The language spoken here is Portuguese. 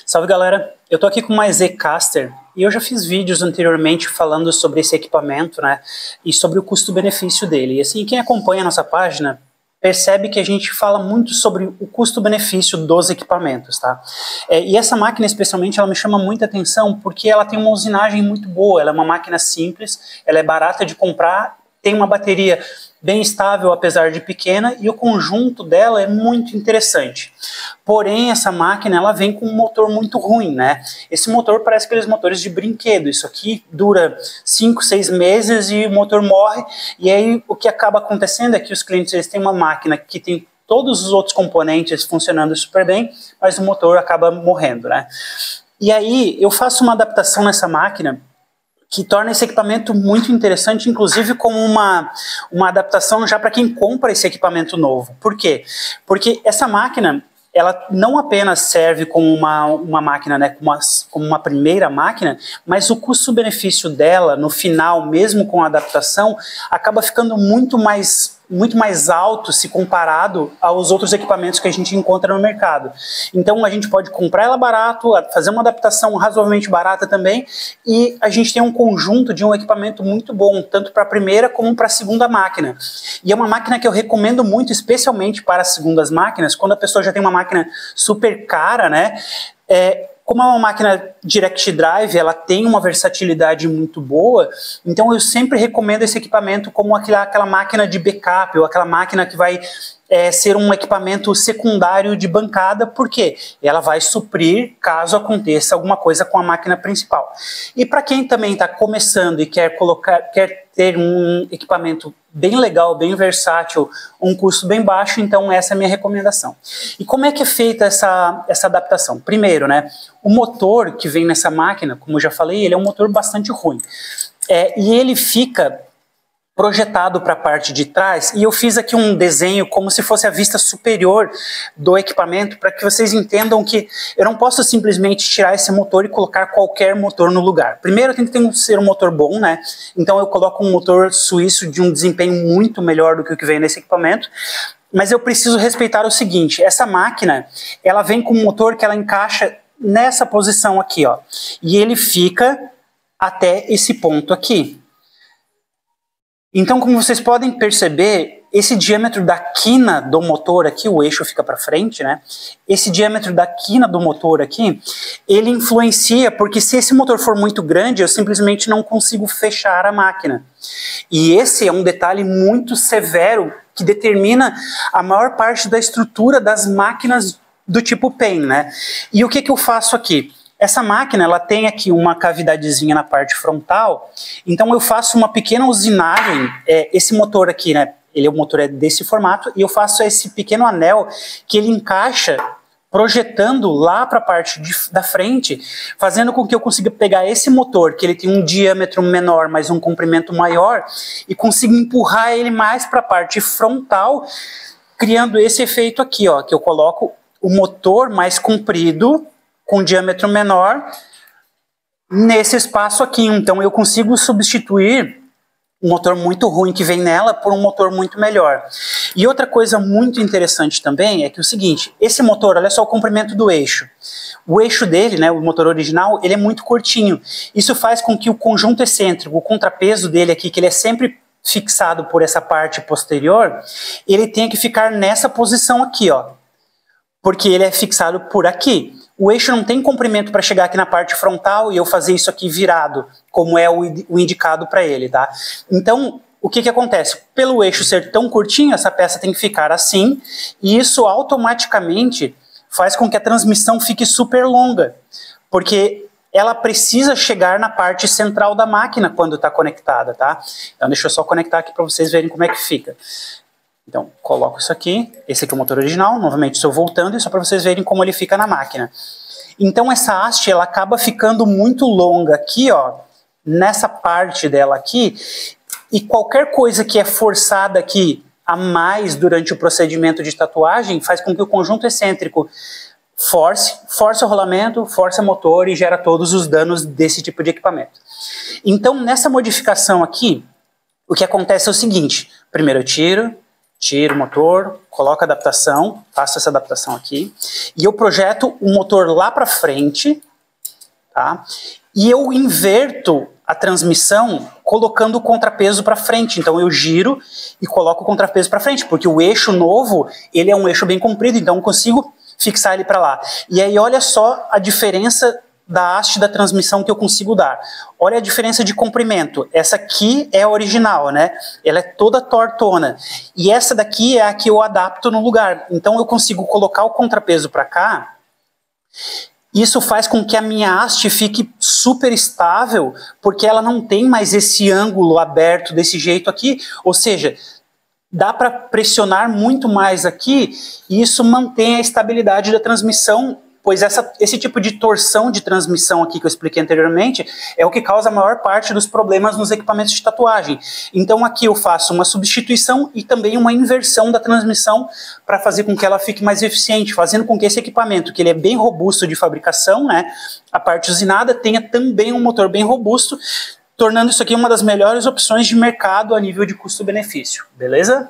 Salve galera, eu tô aqui com uma Zecaster e eu já fiz vídeos anteriormente falando sobre esse equipamento, né, e sobre o custo-benefício dele. E assim, quem acompanha a nossa página percebe que a gente fala muito sobre o custo-benefício dos equipamentos, tá? E essa máquina especialmente, ela me chama muita atenção porque ela tem uma usinagem muito boa, ela é uma máquina simples, ela é barata de comprar, tem uma bateria bem estável, apesar de pequena, e o conjunto dela é muito interessante. Porém, essa máquina ela vem com um motor muito ruim, né? Esse motor parece aqueles motores de brinquedo. Isso aqui dura 5, 6 meses e o motor morre. E aí o que acaba acontecendo é que os clientes eles têm uma máquina que tem todos os outros componentes funcionando super bem, mas o motor acaba morrendo, né? E aí eu faço uma adaptação nessa máquina que torna esse equipamento muito interessante, inclusive como uma adaptação já para quem compra esse equipamento novo. Por quê? Porque essa máquina, ela não apenas serve como uma máquina, né, como uma primeira máquina, mas o custo-benefício dela, no final, mesmo com a adaptação, acaba ficando muito mais alto se comparado aos outros equipamentos que a gente encontra no mercado. Então a gente pode comprar ela barato, fazer uma adaptação razoavelmente barata também, e a gente tem um conjunto de um equipamento muito bom, tanto para a primeira como para a segunda máquina. E é uma máquina que eu recomendo muito, especialmente para as segundas máquinas, quando a pessoa já tem uma máquina super cara, né? Como é uma máquina Direct Drive, ela tem uma versatilidade muito boa, então eu sempre recomendo esse equipamento como aquela máquina de backup, ou aquela máquina que vai ser um equipamento secundário de bancada, porque ela vai suprir caso aconteça alguma coisa com a máquina principal. E para quem também está começando e quer ter um equipamento bem legal, bem versátil, um custo bem baixo, então essa é a minha recomendação. E como é que é feita essa adaptação? Primeiro, né, o motor que vem nessa máquina, como eu já falei, ele é um motor bastante ruim. E ele fica projetado para a parte de trás, e eu fiz aqui um desenho como se fosse a vista superior do equipamento, para que vocês entendam que eu não posso simplesmente tirar esse motor e colocar qualquer motor no lugar. Primeiro tem que ser um motor bom, né? Então eu coloco um motor suíço de um desempenho muito melhor do que o que vem nesse equipamento, mas eu preciso respeitar o seguinte, essa máquina, ela vem com um motor que ela encaixa nessa posição aqui, ó, e ele fica até esse ponto aqui. Então, como vocês podem perceber, esse diâmetro da quina do motor aqui, o eixo fica para frente, né? Esse diâmetro da quina do motor aqui, ele influencia, porque se esse motor for muito grande, eu simplesmente não consigo fechar a máquina. E esse é um detalhe muito severo que determina a maior parte da estrutura das máquinas do tipo PEM, né? E o que eu faço aqui? Essa máquina, ela tem aqui uma cavidadezinha na parte frontal, então eu faço uma pequena usinagem, esse motor aqui, né, o motor é desse formato, e eu faço esse pequeno anel que ele encaixa projetando lá para a parte da frente, fazendo com que eu consiga pegar esse motor, que ele tem um diâmetro menor, mas um comprimento maior, e consiga empurrar ele mais para a parte frontal, criando esse efeito aqui, ó, que eu coloco o motor mais comprido, com diâmetro menor, nesse espaço aqui. Então eu consigo substituir um motor muito ruim que vem nela por um motor muito melhor. E outra coisa muito interessante também é que o seguinte, esse motor, olha só o comprimento do eixo. O eixo dele, né, o motor original, ele é muito curtinho. Isso faz com que o conjunto excêntrico, o contrapeso dele aqui, que ele é sempre fixado por essa parte posterior, ele tem que ficar nessa posição aqui, ó, porque ele é fixado por aqui. O eixo não tem comprimento para chegar aqui na parte frontal e eu fazer isso aqui virado, como é o indicado para ele, tá? Então, o que acontece? Pelo eixo ser tão curtinho, essa peça tem que ficar assim, e isso automaticamente faz com que a transmissão fique super longa, porque ela precisa chegar na parte central da máquina quando está conectada, tá? Então, deixa eu só conectar aqui para vocês verem como é que fica. Então, coloco isso aqui, esse aqui é o motor original, novamente estou voltando, só para vocês verem como ele fica na máquina. Então essa haste, ela acaba ficando muito longa aqui, ó, nessa parte dela aqui, e qualquer coisa que é forçada aqui a mais durante o procedimento de tatuagem faz com que o conjunto excêntrico force o rolamento, force o motor e gera todos os danos desse tipo de equipamento. Então nessa modificação aqui, o que acontece é o seguinte, primeiro eu tiro, Tiro o motor, coloco a adaptação, faço essa adaptação aqui, e eu projeto o motor lá para frente, tá? E eu inverto a transmissão colocando o contrapeso para frente. Então eu giro e coloco o contrapeso para frente, porque o eixo novo, ele é um eixo bem comprido, então eu consigo fixar ele para lá. E aí olha só a diferença da haste da transmissão que eu consigo dar. Olha a diferença de comprimento. Essa aqui é a original, né? Ela é toda tortona. E essa daqui é a que eu adapto no lugar. Então eu consigo colocar o contrapeso para cá. Isso faz com que a minha haste fique super estável, porque ela não tem mais esse ângulo aberto desse jeito aqui. Ou seja, dá para pressionar muito mais aqui e isso mantém a estabilidade da transmissão, pois esse tipo de torção de transmissão aqui que eu expliquei anteriormente é o que causa a maior parte dos problemas nos equipamentos de tatuagem. Então aqui eu faço uma substituição e também uma inversão da transmissão para fazer com que ela fique mais eficiente, fazendo com que esse equipamento, que ele é bem robusto de fabricação, né, a parte usinada, tenha também um motor bem robusto, tornando isso aqui uma das melhores opções de mercado a nível de custo-benefício, beleza?